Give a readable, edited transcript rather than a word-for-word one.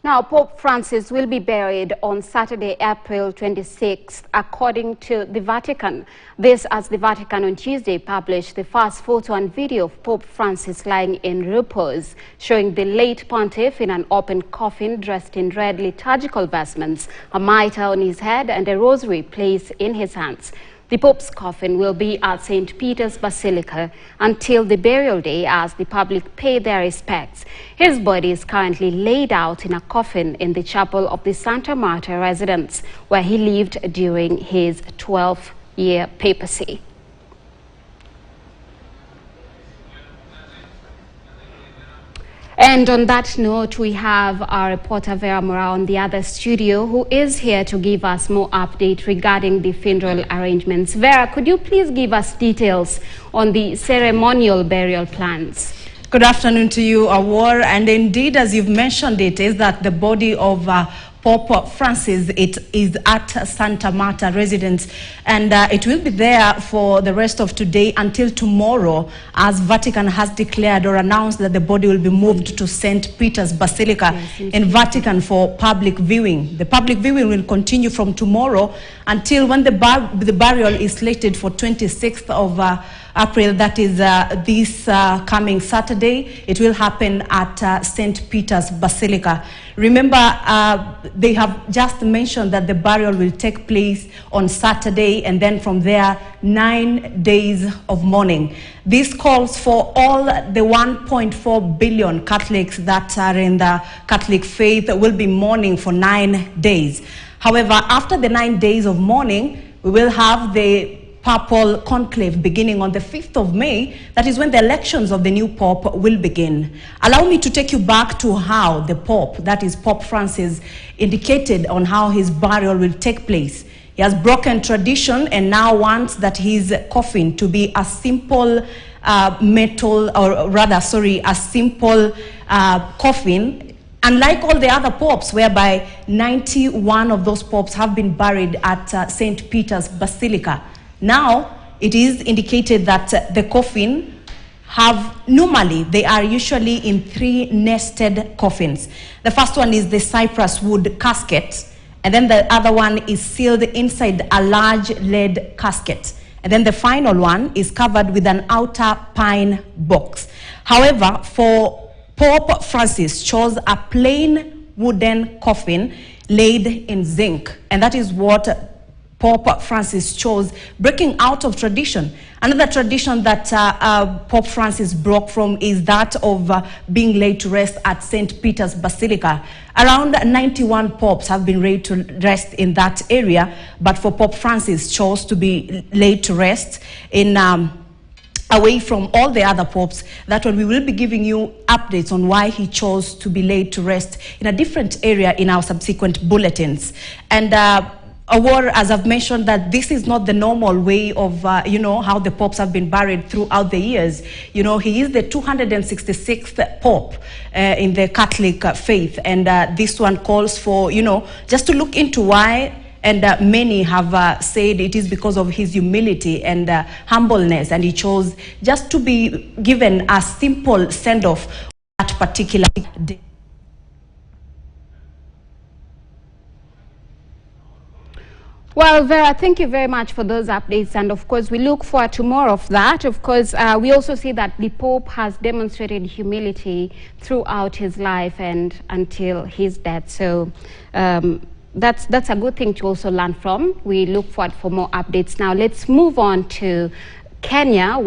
Now, Pope Francis will be buried on Saturday, April 26th, according to the Vatican. This as the Vatican on Tuesday published the first photo and video of Pope Francis lying in repose, showing the late pontiff in an open coffin dressed in red liturgical vestments, a mitre on his head and a rosary placed in his hands. The Pope's coffin will be at St. Peter's Basilica until the burial day as the public pay their respects. His body is currently laid out in a coffin in the chapel of the Santa Marta residence, where he lived during his 12-year papacy. And on that note, we have our reporter Vera Mora on the other studio, who is here to give us more update regarding the funeral arrangements. Vera, could you please give us details on the ceremonial burial plans? Good afternoon to you, Awar. And indeed, as you've mentioned, it is that the body of Pope Francis, it is at Santa Marta residence, and it will be there for the rest of today until tomorrow, as Vatican has declared or announced that the body will be moved to St. Peter's Basilica in Vatican for public viewing. The public viewing will continue from tomorrow until when the burial is slated for 26th of April, that is this coming Saturday. It will happen at St. Peter's Basilica. Remember, they have just mentioned that the burial will take place on Saturday, and then from there, 9 days of mourning. This calls for all the 1.4 billion Catholics that are in the Catholic faith will be mourning for 9 days. However, after the 9 days of mourning, we will have the Papal conclave beginning on the 5th of May. That is when the elections of the new Pope will begin. Allow me to take you back to how the Pope, that is Pope Francis, indicated on how his burial will take place. He has broken tradition and now wants that his coffin to be a simple a simple coffin, unlike all the other popes, whereby 91 of those popes have been buried at St. Peter's Basilica. Now, it is indicated that the coffin normally, they are usually in 3 nested coffins. The first one is the cypress wood casket, and then the other one is sealed inside a large lead casket. And then the final one is covered with an outer pine box. However, for Pope Francis chose a plain wooden coffin laid in zinc, and that is what Pope Francis chose, breaking out of tradition. Another tradition that Pope Francis broke from is that of being laid to rest at St. Peter's Basilica. Around 91 popes have been laid to rest in that area, but for Pope Francis chose to be laid to rest in away from all the other popes. That one we will be giving you updates on why he chose to be laid to rest in a different area in our subsequent bulletins. And as I've mentioned, that this is not the normal way of, how the popes have been buried throughout the years. You know, he is the 266th pope in the Catholic faith. And this one calls for, just to look into why. And many have said it is because of his humility and humbleness. And he chose just to be given a simple send-off that particular day. Well, Vera, thank you very much for those updates, and of course we look forward to more of that. Of course, we also see that the Pope has demonstrated humility throughout his life and until his death. So that's a good thing to also learn from. We look forward for more updates. Now let's move on to Kenya.